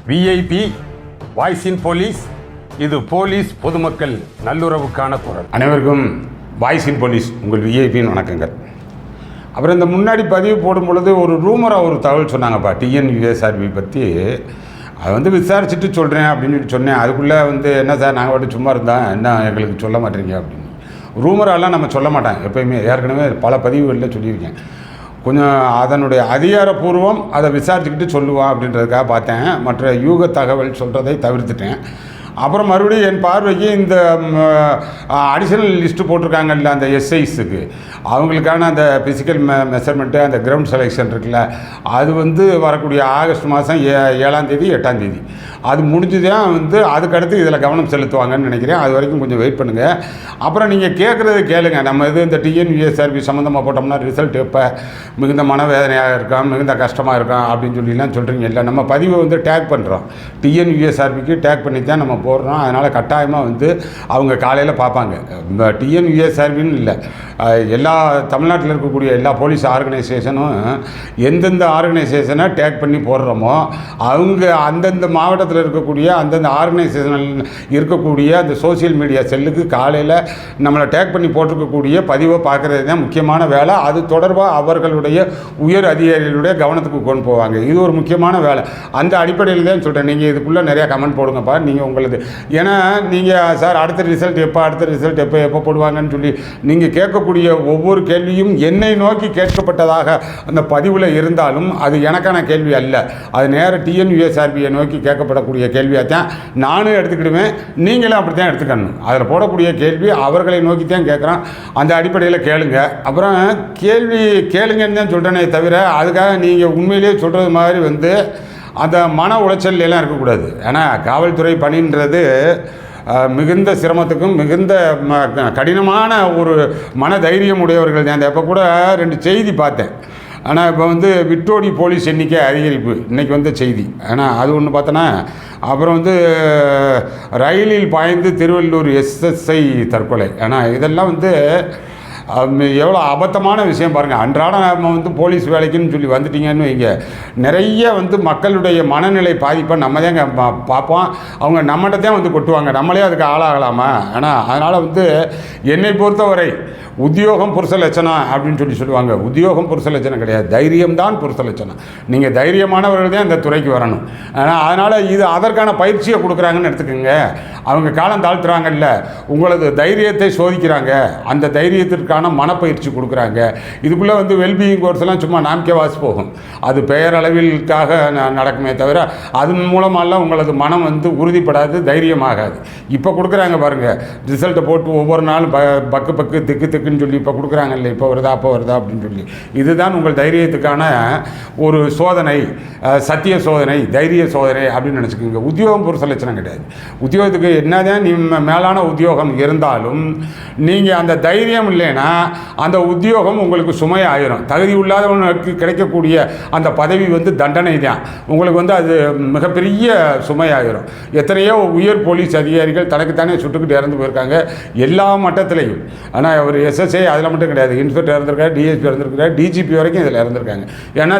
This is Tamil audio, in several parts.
விஐபி வாய்ஸ் இன் போலீஸ். இது போலீஸ் பொதுமக்கள் நல்லுறவுக்கான குரல். அனைவருக்கும் வாய்ஸ் இன் போலீஸ் உங்கள் விஐபின்னு வணக்கங்கள். அப்புறம் இந்த முன்னாடி பதிவு போடும் பொழுது ஒரு ரூமராக ஒரு தகவல் சொன்னாங்கப்பா, டிஎன்யூஎஸ்ஆர்பி பற்றி. அதை விசாரிச்சுட்டு சொல்கிறேன் அப்படின்னு சொன்னேன். அதுக்குள்ளே என்ன சார் நாங்கள் மட்டும் சும்மா இருந்தால் என்ன எங்களுக்கு சொல்ல மாட்டேறீங்க அப்படின்னு. ரூமரெல்லாம் நம்ம சொல்ல மாட்டேன் எப்போயுமே. ஏற்கனவே பல பதிவுகளில் சொல்லியிருக்கேன். கொஞ்சம் அதனுடைய அதிகாரப்பூர்வம் அதை விசாரிச்சுக்கிட்டு சொல்லுவான் அப்படின்றதுக்காக பார்த்தேன். மற்ற யூக தகவல் சொல்கிறதை தவிர்த்துட்டேன். அப்புறம் மறுபடியும் என் பார்வைக்கு இந்த அடிஷனல் லிஸ்ட்டு போட்டிருக்காங்கல்ல அந்த எஸ்ஐஸுக்கு, அவங்களுக்கான அந்த ஃபிசிக்கல் மெஷர்மெண்ட்டு, அந்த கிரவுண்ட் செலெக்ஷன் இருக்குல்ல, அது வரக்கூடிய ஆகஸ்ட் மாதம் 7ஆம் தேதி 8ஆம் தேதி அது முடிஞ்சு தான் அதுக்கடுத்து இதில் கவனம் செலுத்துவாங்கன்னு நினைக்கிறேன். அது வரைக்கும் கொஞ்சம் வெயிட் பண்ணுங்கள். அப்புறம் நீங்கள் கேட்குறது கேளுங்க. நம்ம இந்த டிஎன்யூஎஸ்ஆர்பி சம்மந்தமாக போட்டோம்னா ரிசல்ட் எப்போ மிகுந்த மனவேதனையாக இருக்கான், மிகுந்த கஷ்டமாக இருக்கான் அப்படின்னு சொல்லிலாம் சொல்கிறீங்க. இல்லை, நம்ம பதிவை டேக் பண்ணுறோம், டிஎன்யூஎஸ்ஆர்பிக்கு டேக் பண்ணி தான் நம்ம போடுறோம். அதனால் கட்டாயமாக அவங்க காலையில் பார்ப்பாங்க. டிஎன்யூஎஸ்ஆர்பின்னு இல்லை, எல்லா தமிழ்நாட்டில் இருக்கக்கூடிய எல்லா போலீஸ் ஆர்கனைசேஷனும் எந்தெந்த ஆர்கனைசேஷனை டேக் பண்ணி போடுறோமோ அவங்க அந்தந்த மாவட்டத்தில் இருக்கக்கூடிய அந்தந்த ஆர்கனைசேஷனில் இருக்கக்கூடிய அந்த சோசியல் மீடியா செல்லுக்கு காலையில் நம்மளை டேக் பண்ணி போட்டிருக்கக்கூடிய பதிவை பார்க்குறது தான் முக்கியமான வேலை. அது தொடர்பாக அவர்களுடைய உயர் அதிகாரிகளுடைய கவனத்துக்கு கொண்டு போவாங்க. இது ஒரு முக்கியமான வேலை. அந்த அடிப்படையில் தான் சொல்கிறேன். நீங்கள் இதுக்குள்ளே நிறையா கமெண்ட் போடுங்கப்பா. நீங்கள் உங்களது, ஏன்னா நீங்கள் சார் அடுத்த ரிசல்ட் எப்போ போடுவாங்கன்னு சொல்லி நீங்கள் கேட்கக்கூடிய ஒவ்வொரு கேள்வியும் என்னை நோக்கி கேட்கப்பட்டதாக அந்த பதிவில் இருந்தாலும் அது எனக்கான கேள்வி அல்ல. அது நேர டிஎன்யூஎஸ்ஆர்பியை நோக்கி கேட்கப்படக்கூடிய கேள்வியாக தான் நானும் எடுத்துக்கிடுவேன். நீங்களும் அப்படி தான் எடுத்துக்கணும். அதில் போடக்கூடிய கேள்வி அவர்களை நோக்கி தான் கேட்குறான். அந்த அடிப்படையில் கேளுங்க. அப்புறம் கேள்வி கேளுங்கன்னு தான் சொல்கிறேனே தவிர அதுக்காக நீங்கள் உண்மையிலேயே சொல்கிறது மாதிரி அந்த மன உளைச்சல் எல்லாம் இருக்கக்கூடாது. ஏன்னா காவல்துறை பணின்றது மிகுந்த சிரமத்துக்கும் மிகுந்த கடினமான ஒரு மன தைரியம் உடையவர்கள் தான். எப்போ கூட 2 செய்தி பார்த்தேன். ஆனால் இப்போ விட்டோடி போலீஸ் எண்ணிக்கை அதிகரிப்பு இன்றைக்கி வந்த செய்தி. ஆனால் அது ஒன்று பார்த்தோன்னா, அப்புறம் ரயிலில் பாய்ந்து திருவள்ளூர் எஸ்எஸ்ஐ தற்கொலை. ஆனால் இதெல்லாம் எவ்வளோ அபத்தமான விஷயம் பாருங்கள். அன்றாட நம்ம போலீஸ் வேலைக்குன்னு சொல்லி வந்துட்டீங்கன்னு வைங்க, நிறைய மக்களுடைய மனநிலை பாதிப்பை நம்ம தாங்க பார்ப்போம். அவங்க நம்மகிட்ட தான் கொட்டுவாங்க. நம்மளே அதுக்கு ஆளாகலாமா? ஆனால் அதனால் என்னை பொறுத்தவரை உத்தியோகம் புருஷ லட்சணம் அப்படின்னு சொல்லுவாங்க. உத்தியோகம் புருஷ லட்சணம் கிடையாது, தைரியம்தான் புருஷ லட்சணம். நீங்கள் தைரியமானவர்கள் தான் இந்த துறைக்கு வரணும். ஆனால் அதனால் இது அதற்கான பயிற்சியை கொடுக்குறாங்கன்னு எடுத்துக்கோங்க. அவங்க காலம் தாழ்த்துறாங்கல்ல, உங்களது தைரியத்தை சோதிக்கிறாங்க, அந்த தைரியத்திற்கான மனப்பயிற்சி கொடுக்குறாங்க. இதுக்குள்ளே வெல்பீயிங் கோர்ஸ்லாம் சும்மா நாம்கே வாசி போகும். அது பெயரளவிற்காக நடக்குமே தவிர அதன் மூலமாலாம் உங்களது மனம் உறுதிப்படாது, தைரியமாகாது. இப்போ கொடுக்குறாங்க பாருங்கள், ரிசல்ட்டை போட்டு ஒவ்வொரு நாளும் பக்கு திக்கு சொல்லி இப்போ கொடுக்குறாங்கல்ல, இப்போ வருதா அப்படின்னு சொல்லி. இதுதான் உங்கள் தைரியத்துக்கான ஒரு சோதனை, சத்திய சோதனை, தைரிய சோதனை அப்படின்னு நினச்சிக்கோங்க. உத்தியோகம் புருஷ லட்சணம் கிடையாது. உத்தியோகத்துக்கு என்னதான் நீ மேலான உத்தியோகம் இருந்தாலும் நீங்கள் அந்த தைரியம் இல்லைன்னா அந்த உத்தியோகம் உங்களுக்கு சுமை ஆயிரும். தகுதி இல்லாதவனுக்கு கிடைக்கக்கூடிய அந்த பதவி தண்டனை தான். உங்களுக்கு அது மிகப்பெரிய சுமை ஆயிரும். எத்தனையோ உயர் போலீஸ் அதிகாரிகள் தனக்குத்தானே சுட்டுக்கிட்டு இறந்து போயிருக்காங்க எல்லா மட்டத்திலையும். ஆனால் அவர் எஸ்எஸ்ஐ அதில் மட்டும் கிடையாது, இன்ஸ்பெக்டர் இறந்துருக்காரு, டிஎஸ்பி இறந்துருக்காரு, டிஜிபி வரைக்கும் இதில் இறந்துருக்காங்க. ஏன்னா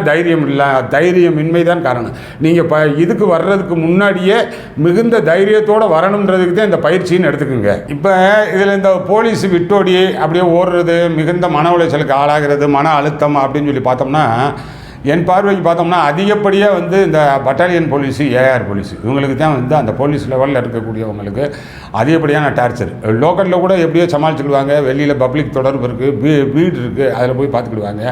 தைரியமின்மை தான் காரணம். நீங்கள் இதுக்கு வர்றதுக்கு முன்னாடியே மிகுந்த தைரியத்தோடு வரணுன்றதுக்கு தான் இந்த பயிற்சின்னு எடுத்துக்கோங்க. இப்போ இதில் இந்த போலீஸ் விட்டோடி அப்படியே ஓடுறது, மிகுந்த மன உளைச்சலுக்கு ஆளாகிறது, மன அழுத்தம் அப்படின்னு சொல்லி பார்த்தோம்னா, என் பார்வைக்கு பார்த்தோம்னா அதிகப்படியாக இந்த பட்டாலியன் போலீஸு, ஏஆர் போலீஸு, இவங்களுக்கு தான் அந்த போலீஸ் லெவலில் இருக்கக்கூடியவங்களுக்கு அதிகப்படியான டார்ச்சர். லோக்கலில் கூட எப்படியோ சமாளிச்சுக்கிடுவாங்க. வெளியில் பப்ளிக் தொடர்பு இருக்குது, வீடு இருக்குது, அதில் போய் பார்த்துக்கிடுவாங்க.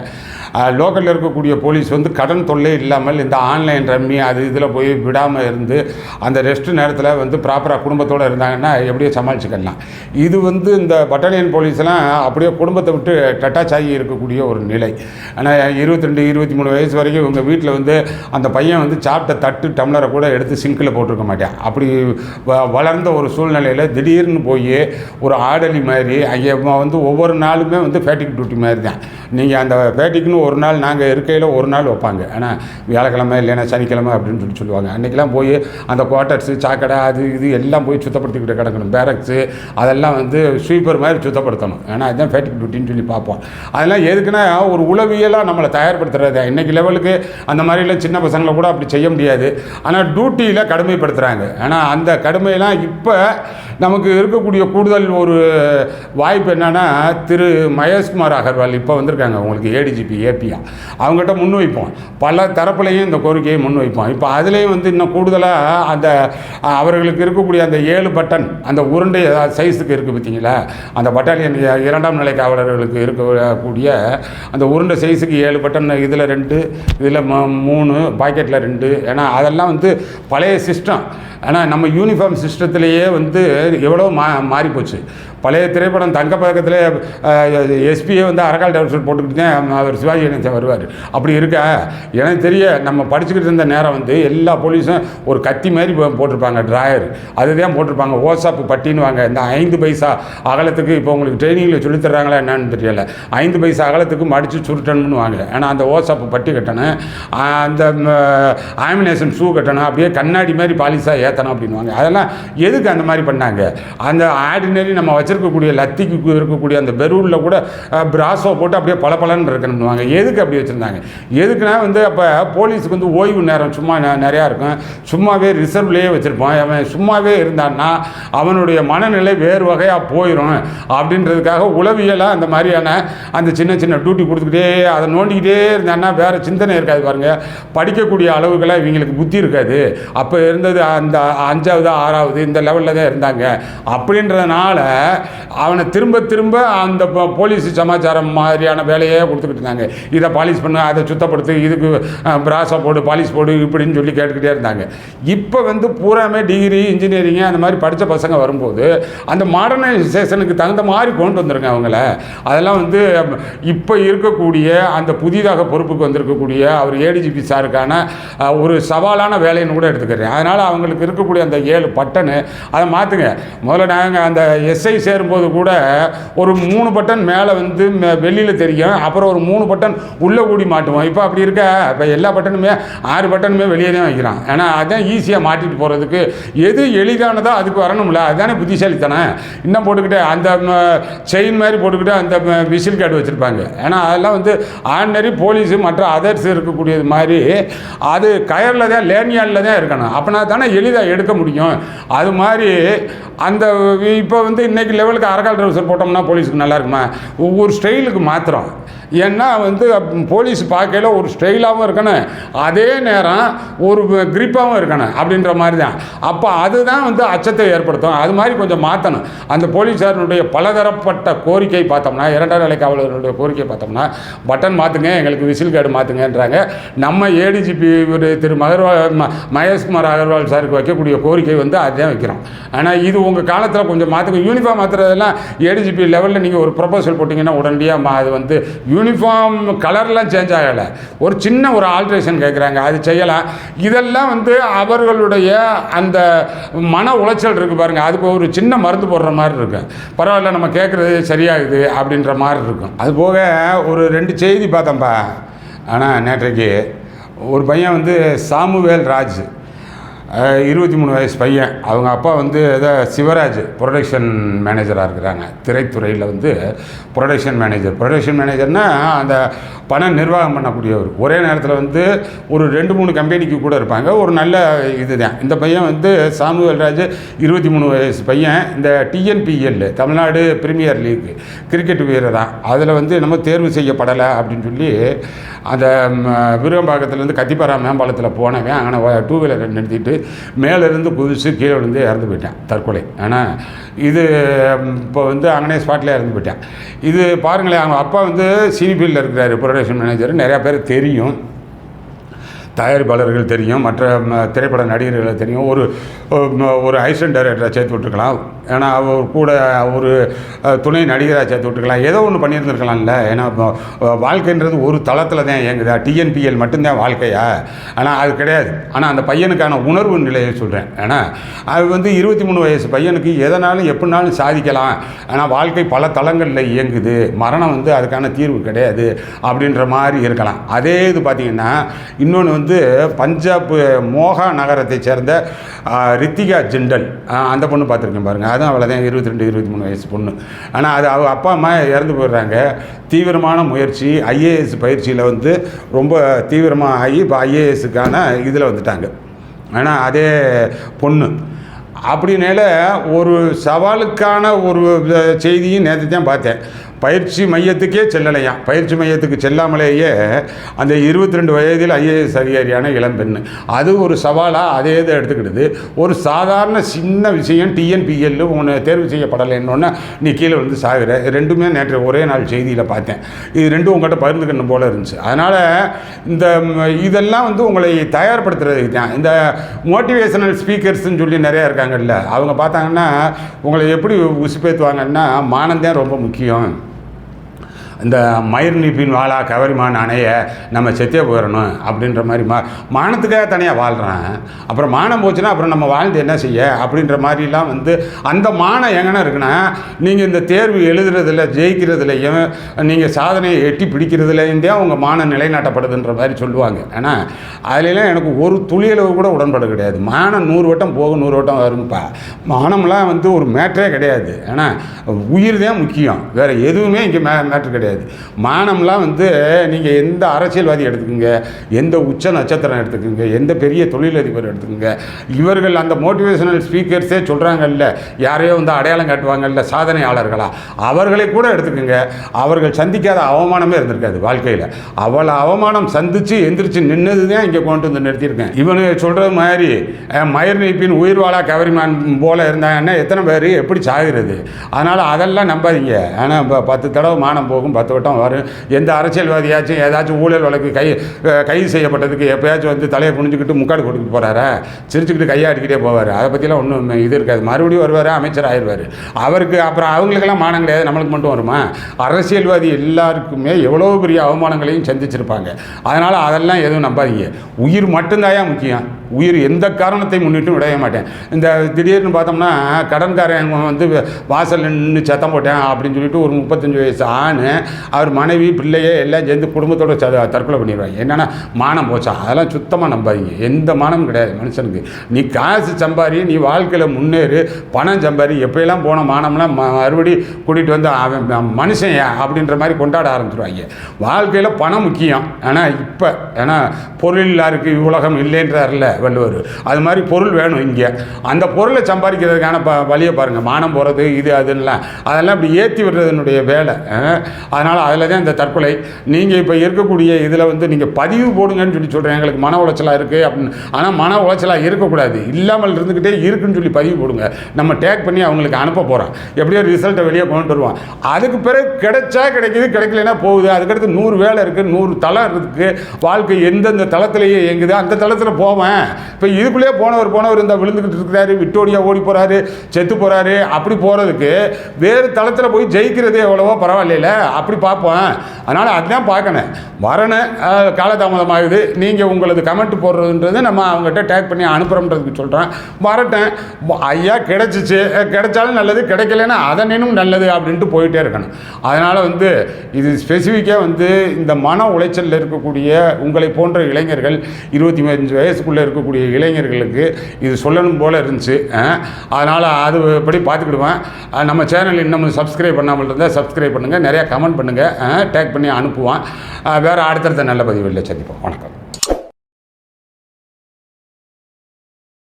லோக்கலில் இருக்கக்கூடிய போலீஸ் கடன் தொல்லை இல்லாமல் இந்த ஆன்லைன் ரம்மி அது இதில் போய் விடாமல் இருந்து அந்த ரெஸ்ட் நேரத்தில் ப்ராப்பராக குடும்பத்தோடு இருந்தாங்கன்னா எப்படியோ சமாளிச்சுக்கலாம். இது இந்த பட்டாலியன் போலீஸ்லாம் அப்படியே குடும்பத்தை விட்டு டட்டாச் ஆகி இருக்கக்கூடிய ஒரு நிலை. ஆனால் 22, 23 வயசு வரைக்கும் இவங்க வீட்டில் அந்த பையன் சாப்பிட்ட தட்டு டம்ளரை கூட எடுத்து சிங்கில் போட்டிருக்க மாட்டேன். அப்படி வளர்ந்த ஒரு சூழ்நிலையில் திடீர்னு போய் ஒரு ஆடலி மாதிரி அங்கே ஒவ்வொரு நாளுமே ஃபேட்டிக் டியூட்டி மாதிரி தான். நீங்கள் அந்த ஃபேட்டிக்னு டியூட்டின்னு ஒரு நாள் நாங்கள் இருக்கையில் ஒரு நாள் வைப்பாங்க. ஆனால் வியாழக்கிழமை இல்லைன்னா சனிக்கிழமை அப்படின்னு சொல்லுவாங்க. அன்றைக்கெல்லாம் போய் அந்த குவார்ட்டர்ஸு சாக்கடை அது இது எல்லாம் போய் சுத்தப்படுத்திக்கிட்டு கிடக்கணும். பேரக்ஸு அதெல்லாம் வந்து ஸ்வீப்பர் மாதிரி சுத்தப்படுத்தணும். ஏன்னா அதுதான் ஃபேட்டிக் டியூட்டின்னு சொல்லி பார்ப்போம். அதெல்லாம் எதுக்குன்னா ஒரு உளவியலாக நம்மளை தயார்படுத்துறது. இன்றைக்கி லெவலுக்கு அந்த மாதிரிலாம் சின்ன பசங்களை கூட அப்படி செய்ய முடியாது. ஆனால் டியூட்டியில் கடுமைப்படுத்துகிறாங்க. ஆனால் அந்த கடுமையெல்லாம் இப்போ நமக்கு இருக்கக்கூடிய கூடுதல் ஒரு வாய்ப்பு என்னென்னா, திரு மகேஷ்குமார் அகர்வால் இப்போ வந்திருக்காங்க உங்களுக்கு ஏடிஜிபி ஏபியா. அவங்ககிட்ட முன்வைப்போம், பல தரப்புலையும் இந்த கோரிக்கையை முன்வைப்போம். இப்போ அதுலேயும் வந்து இன்னும் கூடுதலாக அந்த அவர்களுக்கு இருக்கக்கூடிய அந்த 7 பட்டன் அந்த உருண்டை சைஸுக்கு இருக்குது பார்த்தீங்களா, அந்த பட்டாலியன் 2ஆம் நிலை காவலர்களுக்கு இருக்கக்கூடிய அந்த உருண்டை சைஸுக்கு 7 பட்டன், இதில் 2, இதில் 3, பாக்கெட்டில் 2. ஏன்னா அதெல்லாம் வந்து பழைய சிஸ்டம். ஆனால் நம்ம யூனிஃபார்ம் சிஸ்டத்திலேயே வந்து எவ்வளோ மாறிப்போச்சு. பழைய திரைப்படம் தங்கப்பதக்கத்தில் எஸ்பியே வந்து அரக்கால் டவுசர் போட்டுக்கிட்டு தான் அவர் சிவாஜி கணேசன் வருவார். அப்படி இருக்க எனக்கு தெரிய நம்ம படிச்சுக்கிட்டு இருந்த நேரம் வந்து எல்லா போலீஸும் ஒரு கத்தி மாதிரி போட்டிருப்பாங்க, ட்ராயர் அதுதான் போட்டிருப்பாங்க. ஓசாப்பு பட்டின்னு வாங்க, இந்த 5 பைசா அகலத்துக்கு இப்போ உங்களுக்கு ட்ரைனிங்கில் சொல்லித்தர்றாங்களா என்னன்னு தெரியல, 5 பைசா அகலத்துக்கு மடித்து சுருட்டணும்னு வாங்க. ஏன்னா அந்த ஓசாப்பு பட்டி கட்டணும், அந்த ஆமினேஷன் ஷூ கட்டணும், அப்படியே கண்ணாடி மாதிரி பாலிஸாக ஏற்றணும் அப்படின்வாங்க. அதெல்லாம் எதுக்கு அந்த மாதிரி பண்ணாங்க? அந்த ஆர்டினரி நம்ம வச்சிருக்கக்கூடிய லத்திக்கு இருக்கக்கூடிய அந்த பெரூனில் கூட பிராசோ போட்டு அப்படியே பளபளன்னு இருக்கணும்னுவாங்க. எதுக்கு அப்படி வச்சுருந்தாங்க? எதுக்குன்னா வந்து அப்போ போலீஸுக்கு வந்து ஓய்வு நேரம் சும்மா நிறையா இருக்கும், சும்மாவே ரிசர்வ்லேயே வச்சுருப்போம். அவன் சும்மாவே இருந்தான்னா அவனுடைய மனநிலை வேறு வகையாக போயிடும் அப்படின்றதுக்காக உளவியலாக அந்த மாதிரியான அந்த சின்ன சின்ன டியூட்டி கொடுத்துக்கிட்டே அதை நோண்டிக்கிட்டே இருந்தான்னா வேறு சிந்தனை இருக்காது. பாருங்கள், படிக்கக்கூடிய அளவுக்கெல்லாம் இவங்களுக்கு புத்தி இருக்காது. அப்போ இருந்தது அந்த 5வது 6வது இந்த லெவலில் தான் இருந்தாங்க. அப்படின்றதுனால அவனை திரும்ப திரும்ப அந்த போலீஸ் சமாச்சாரம் மாதிரியான வேலையே கொடுத்துக்கிட்டு இருந்தாங்க. இதை பாலிஷ் பண்ணு, அதை சுத்தப்படுத்து, இதுக்கு பிராசா போடு, பாலிஷ் போடு இப்படின்னு சொல்லி கேட்டுக்கிட்டே இருந்தாங்க. இப்போ வந்து பூராமே டிகிரி இன்ஜினியரிங்கு அந்த மாதிரி படித்த பசங்க வரும்போது அந்த மாடர்னைசேஷனுக்கு தகுந்த மாதிரி கொண்டு வந்துருங்க அவங்கள. அதெல்லாம் வந்து இப்போ இருக்கக்கூடிய அந்த புதிதாக பொறுப்புக்கு வந்திருக்கக்கூடிய அவர் ஏடிஜிபி சாருக்கான ஒரு சவாலான வேலைன்னு கூட எடுத்துக்கிறேன். அதனால் அவங்களுக்கு இருக்கக்கூடிய அந்த 7 பட்டனு அதை மாற்றுங்க. முதல்ல நாங்கள் அந்த எஸ்ஐ சேரும்போது கூட ஒரு 3 பட்டன் மேலே வந்து வெளியில் தெரியும், அப்புறம் ஒரு 3 பட்டன் உள்ளே கூடி மாட்டுவோம். இப்போ அப்படி இருக்க இப்போ எல்லா பட்டனுமே 6 பட்டனுமே வெளியே தான் வைக்கிறான். ஏன்னா அதான் ஈஸியாக மாட்டிட்டு போகிறதுக்கு எது எளிதானதோ அதுக்கு வரணும்ல, அதுதானே புத்திசாலித்தனம். இன்னும் போட்டுக்கிட்டு அந்த செயின் மாதிரி போட்டுக்கிட்டு அந்த விசில் கார்டு வச்சுருப்பாங்க. ஏன்னா அதெல்லாம் வந்து ஆர்டினரி போலீஸு மற்ற அதர்ஸ் இருக்கக்கூடியது மாதிரி அது கயரில் தான் லேனியாலில் தான் இருக்கணும். அப்படின்னா தானே எளிதாக எடுக்க முடியும். அது மாதிரி அந்த இப்போ வந்து இன்றைக்கி லெவலுக்கு அரக்கால் ட்ரவுசர் போட்டோம்னா போலீஸுக்கு நல்லா இருக்குமா? ஒவ்வொரு ஸ்டைலுக்கு மாத்திரம். ஏன்னா வந்து போலீஸ் பார்க்கையில் ஒரு ஸ்டைலாகவும் இருக்கணும், அதே நேரம் ஒரு கிரிப்பாகவும் இருக்கணும் அப்படின்ற மாதிரி தான். அப்போ அதுதான் வந்து அச்சத்தை ஏற்படுத்தும். அது மாதிரி கொஞ்சம் மாற்றணும். அந்த போலீஸாருடைய பலதரப்பட்ட கோரிக்கை பார்த்தோம்னா, 2ஆம் நிலை காவலர்களுடைய கோரிக்கை பார்த்தோம்னா, பட்டன் மாற்றுங்க, எங்களுக்கு விசில் கார்டு மாற்றுங்கன்றாங்க. நம்ம ஏடிஜிபி திரு மகேஷ்குமார் அகர்வால் சாருக்கு வைக்கக்கூடிய கோரிக்கை வந்து அதுதான் வைக்கிறோம். ஆனால் இது உங்கள் காலத்தில் கொஞ்சம் மாற்றுங்க. யூனிஃபார்ம் மாற்றுறதெல்லாம் ஏடிஜிபி லெவலில் நீங்கள் ஒரு ப்ரொபோசல் போட்டிங்கன்னா உடனடியாக அது வந்து யூனிஃபார்ம் கலர்லாம் சேஞ்ச் ஆகலை, ஒரு சின்ன ஒரு ஆல்ட்ரேஷன் கேட்குறாங்க, அது செய்யலாம். இதெல்லாம் வந்து அவர்களுடைய அந்த மன உளைச்சல் இருக்குது பாருங்கள், அதுக்கு ஒரு சின்ன மருந்து போடுற மாதிரி இருக்கும். பரவாயில்ல நம்ம கேட்குறது சரியாகுது அப்படின்ற மாதிரி இருக்கும். அது போக ஒரு 2 செய்தி பார்த்தோம்ப்பா. ஆனால் நேற்றைக்கு ஒரு பையன் வந்து சாமுவேல் ராஜ், 23 வயசு பையன். அவங்க அப்பா வந்து ஏதோ சிவராஜ் ப்ரொடக்ஷன் மேனேஜராக இருக்கிறாங்க. திரைத்துறையில் வந்து ப்ரொடக்ஷன் மேனேஜர்னால் அந்த பணம் நிர்வாகம் பண்ணக்கூடியவர். ஒரே நேரத்தில் வந்து ஒரு 2-3 கம்பெனிக்கு கூட இருப்பாங்க. ஒரு நல்ல இதுதான். இந்த பையன் வந்து சாமுவேல் ராஜ் 23 வயசு பையன். இந்த TNPL Tamil Nadu premier league cricket வீரர் தான். அதில் வந்து நம்ம தேர்வு செய்யப்படலை அப்படின்னு சொல்லி அந்த விருகம்பாக்கத்துலேருந்து கத்திப்பாரா மேம்பாலத்தில் போனவன் அங்கே 2 வீலரை நிறுத்திட்டு மேலேருந்து குதிச்சு கீழே விழுந்து இறந்து போயிட்டேன், தற்கொலை. ஆனால் இது இப்போ வந்து அங்கனே ஸ்பாட்டில் இறந்து போயிட்டேன். இது பாருங்களேன், அவங்க அப்பா வந்து சினி ஃபீல்டில் இருக்கிறாரு, ப்ரொடக்ஷன் மேனேஜர், நிறையா பேர் தெரியும். தயாரிப்பாளர்கள் தெரியும், மற்ற திரைப்பட நடிகர்களை தெரியும், ஒரு அசிஸ்டன்ட் டைரக்டரை சேர்த்து விட்டுருக்கலாம், ஏன்னா அவர் கூட ஒரு துணை நடிகராக சேர்த்து விட்டுருக்கலாம், ஏதோ ஒன்று பண்ணியிருந்துருக்கலாம்ல. ஏன்னா வாழ்க்கைன்றது ஒரு தளத்தில் தான் இயங்குதா, டிஎன்பிஎல் மட்டும்தான் வாழ்க்கையா? ஆனால் அது கிடையாது. ஆனால் அந்த பையனுக்கான உணர்வு நிலையை சொல்கிறேன். ஏன்னா அது 23 வயசு பையனுக்கு எதனாலும் எப்படினாலும் சாதிக்கலாம், ஆனால் வாழ்க்கை பல தளங்களில் இயங்குது, மரணம் அதுக்கான தீர்வு கிடையாது அப்படின்ற மாதிரி இருக்கலாம். அதே இது பார்த்திங்கன்னா இன்னொன்று பஞ்சாப் மோகா நகரத்தை சேர்ந்த ரித்திகா ஜிண்டல், அந்த பொண்ணு பார்த்துருக்கேன் பாருங்கள். அதுவும் அவளை தான் 22-23 வயசு பொண்ணு. ஆனால் அது அவங்க அப்பா அம்மா இறந்து போயிடுறாங்க. தீவிரமான முயற்சி, ஐஏஎஸ் பயிற்சியில் ரொம்ப தீவிரமாக ஆகி இப்போ ஐஏஎஸ்க்கான இதில் வந்துட்டாங்க. ஆனால் அதே பொண்ணு அப்படின்னால ஒரு சவாலுக்கான ஒரு செய்தியும் நேற்று தான் பார்த்தேன். பயிற்சி மையத்துக்கே செல்லலையாம். பயிற்சி மையத்துக்கு செல்லாமலேயே அந்த 22 வயதில் ஐஏஎஸ் அதிகாரியான இளம்பெண், அது ஒரு சவாலாக அதே இதை எடுத்துக்கிடுது. ஒரு சாதாரண சின்ன விஷயம், டிஎன்பிஎல் ஒன்று தேர்வு செய்யப்படலைன்னொன்னே நீ கீழே சாகுற. ரெண்டுமே நேற்று ஒரே நாள் செய்தியில் பார்த்தேன். இது ரெண்டும் உங்கள்கிட்ட பகிர்ந்துக்கணும் போல இருந்துச்சு. அதனால் இதெல்லாம் உங்களை தயார்படுத்துறதுக்கு தான். இந்த மோட்டிவேஷனல் ஸ்பீக்கர்ஸ்ன்னு சொல்லி நிறையா இருக்காங்கல்ல, அவங்க பார்த்தாங்கன்னா உங்களை எப்படி உசுப்பேற்றுவாங்கன்னா, மானம்தான் ரொம்ப முக்கியம், இந்த மயிர்நீப்பின் வாழா கவரிமான் அணைய நம்ம செத்தே போயிடணும் அப்படின்ற மாதிரி மானத்துக்காக தனியாக வாழ்கிறேன். அப்புறம் மானம் போச்சுன்னா அப்புறம் நம்ம வாழ்ந்து என்ன செய்ய அப்படின்ற மாதிரிலாம் அந்த மானம் எங்கன்னா இருக்குன்னா, நீங்கள் இந்த தேர்வு எழுதுறதில்ல, ஜெயிக்கிறதுலையும் நீங்கள் சாதனையை எட்டி பிடிக்கிறதுலேருந்தே உங்கள் மானம் நிலைநாட்டப்படுதுன்ற மாதிரி சொல்லுவாங்க. ஏன்னா அதிலெல்லாம் எனக்கு ஒரு துளியளவு கூட உடன்பாடு கிடையாது. மானம் 100 வட்டம் போகும், 100 வட்டம் வரும்ப்பா. மானம்லாம் ஒரு மேட்டரே கிடையாது. ஏன்னா உயிர் தான் முக்கியம், வேறு எதுவுமே இங்கே மேட்ரு கிடையாது. மானம்லாம் நீங்கள் எந்த அரசியல்வாதி எடுத்துக்கோங்க, எந்த உச்ச நட்சத்திரம் எடுத்துக்கோங்க, எந்த பெரிய தொழிலதிபர் எடுத்துக்கோங்க, இவர்கள் அந்த மோட்டிவேஷனல் ஸ்பீக்கர்ஸே சொல்கிறாங்கல்ல, யாரையோ அடையாளம் காட்டுவாங்கல்ல சாதனையாளர்களா, அவர்களை கூட எடுத்துக்கோங்க, அவர்கள் சந்திக்காத அவமானமே இருந்திருக்காது வாழ்க்கையில். அவளை அவமானம் சந்தித்து எந்திரிச்சு நின்னது தான் இங்கே கொண்டு நிறுத்தியிருக்கேன். இவனு சொல்கிறது மாதிரி மயிர் நீப்பின் உயிர் வாழா கவரிமான் போல இருந்தாங்கன்னா எத்தனை பேர் எப்படி சாகிறது? அதனால் அதெல்லாம் நம்பாதீங்க. ஆனால் இப்போ 10 தடவை மானம் போகும், 10 வட்டம் வரும். எந்த அரசியல்வாதியாச்சும் ஏதாச்சும் ஊழல் வழக்கு கைது செய்யப்பட்டதுக்கு எப்போயாச்சும் தலையை புனிஞ்சுக்கிட்டு முக்காடு கொடுத்துட்டு போகிறாரா, சிரிச்சுக்கிட்டு கையாடிக்கிட்டே போவார். அதை பற்றிலாம் ஒன்றும் இது இருக்காது. மறுபடியும் வருவார், அமைச்சர் ஆயிடுவார். அவருக்கு அப்புறம் அவங்களுக்கெல்லாம் மானம் கிடையாது, நம்மளுக்கு மட்டும் வருமா? அரசியல்வாதி எல்லாருக்குமே எவ்வளோ பெரிய அவமானங்களையும் சந்திச்சிருப்பாங்க. அதனால் அதெல்லாம் எதுவும் நம்பாதீங்க. உயிர் மட்டும்தாயா முக்கியம். உயிர் எந்த காரணத்தை முன்னிட்டும் விடவே மாட்டேன். இந்த திடீர்னு பார்த்தோம்னா கடன்காரன் வாசல் நின்று சத்தம் போட்டேன் அப்படின்னு சொல்லிட்டு ஒரு 35 வயசு ஆண், அவர் மனைவி பிள்ளையே எல்லாம் சேர்ந்து குடும்பத்தோட தற்கொலை பண்ணிடுவாங்க. என்னென்னா மானம் போச்சா? அதெல்லாம் சுத்தமாக நம்பாதீங்க. எந்த மானமும் கிடையாது மனுஷனுக்கு. நீ காசு சம்பாரி, நீ வாழ்க்கையில் முன்னேறு, பணம் சம்பாரி. எப்போயெல்லாம் போன மானம்லாம் மறுபடி கூட்டிகிட்டு அவன் மனுஷன் அப்படின்ற மாதிரி கொண்டாட ஆரம்பிச்சிருவாங்க. வாழ்க்கையில் பணம் முக்கியம். ஆனால் இப்போ ஏன்னா பொருள் இல்லாருக்கு உலகம் இல்லைன்றார்ல வள்ளுவர், அது மாதிரி பொருள் வேணும் இங்கே. அந்த பொருளை சம்பாதிக்கிறதுக்கான வழியை பாருங்கள். மானம் போகிறது இது அதுலாம் அதெல்லாம் இப்படி ஏற்றி விடுறதுனுடைய வேலை. அதனால் அதில் தான் இந்த தற்கொலை. நீங்கள் இப்போ இருக்கக்கூடிய இதில் நீங்கள் பதிவு போடுங்கன்னு சொல்கிறேன். எங்களுக்கு மன உளைச்சலாக இருக்குது அப்படின்னு. ஆனால் மன உளைச்சலாக இருக்கக்கூடாது, இல்லாமல் இருந்துக்கிட்டே இருக்குன்னு சொல்லி பதிவு போடுங்க. நம்ம டேக் பண்ணி அவங்களுக்கு அனுப்ப போகிறோம். எப்படியோ ரிசல்ட்டை வெளியே கொண்டு வருவோம். அதுக்கு பிறகு கிடைச்சா கிடைக்கிது, கிடைக்கலன்னா போகுது. அதுக்கடுத்து 100 வேலை இருக்குது, 100 தளம் இருக்குது. வாழ்க்கை எந்தெந்த தளத்திலேயே இயங்குது, அந்த தளத்தில் போவேன். இப்போ இதுக்குள்ளேயே போனவர் இந்த விழுந்துக்கிட்டு இருக்கிறாரு, விட்டோடியா ஓடி போகிறாரு, செத்து போகிறாரு. அப்படி போகிறதுக்கு வேறு தளத்தில் போய் ஜெயிக்கிறதே எவ்வளவோ பரவாயில்ல, அப்படி பார்ப்போம். அதனால் அதுதான் பார்க்கணும். வரணும், காலதாமதமாகுது. நீங்கள் உங்களது கமெண்ட் போடுறதுன்றது நம்ம அவங்ககிட்ட டேக் பண்ணி அனுப்புகிறோன்றதுக்கு சொல்கிறேன். வரட்டேன், ஐயா கிடைச்சிச்சு, கிடைச்சாலும் நல்லது, கிடைக்கலன்னா அதனும் நல்லது அப்படின்ட்டு போயிட்டே இருக்கணும். அதனால் இது ஸ்பெசிஃபிக்காக இந்த மன உளைச்சலில் இருக்கக்கூடிய உங்களை போன்ற இளைஞர்கள், 25 வயசுக்குள்ளே இருக்கக்கூடிய இளைஞர்களுக்கு இது சொல்லணும் போல் இருந்துச்சு. அதனால் அது படி பார்த்துக்கிடுவேன். நம்ம சேனல் இன்னும் சப்ஸ்கிரைப் பண்ணாமல் இருந்தால் சப்ஸ்கிரைப் பண்ணுங்கள், நிறையா கமெண்ட் பண்ணுங்கள், டேக் பண்ணி அனுப்புவான். வேறு அடுத்தடுத்த நல்ல பதிவுகளில் சந்திப்போம். வணக்கம்.